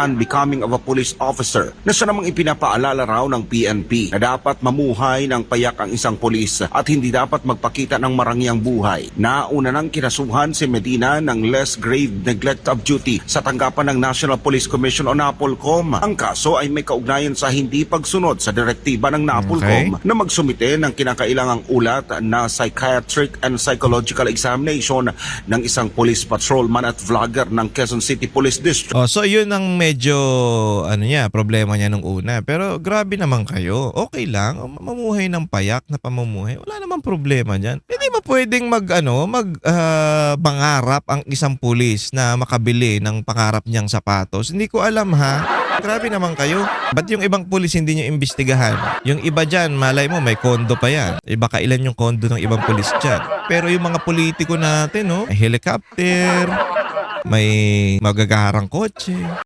unbecoming of a police officer na siya namang ipinapaalala raw ng PNP na dapat mamuhay ng payak ang isang pulis at hindi dapat magpakita ng marangyang buhay. Nauna nang kinasuhan si Medina ng less grave neglect of duty sa tanggapan ng National Police Commission o NAPOLCOM. Ang kaso ay may kaugnayan sa hindi pagsunod sa direktiba ng NAPOLCOM na magsumite ng kinakailangang ulat na psychiatric and psychological examination ng isang police patrolman at vlogger ng Quezon City Police District. Oh, so yun ang medyo problema niya nung una. Pero grabe naman kayo. Okay lang, mamuhay ng payak na pamumuhay. Wala namang problema diyan. Hindi ba pwedeng mangarap ang isang pulis na makabili ng pangarap niyang sapatos? Hindi ko alam ha. Grabe naman kayo. Ba't yung ibang pulis hindi niyo imbestigahan? Yung iba dyan, malay mo may kondo pa yan. Iba kailan yung kondo ng ibang pulis dyan. Pero yung mga politiko natin, may helicopter, may magagarang kotse.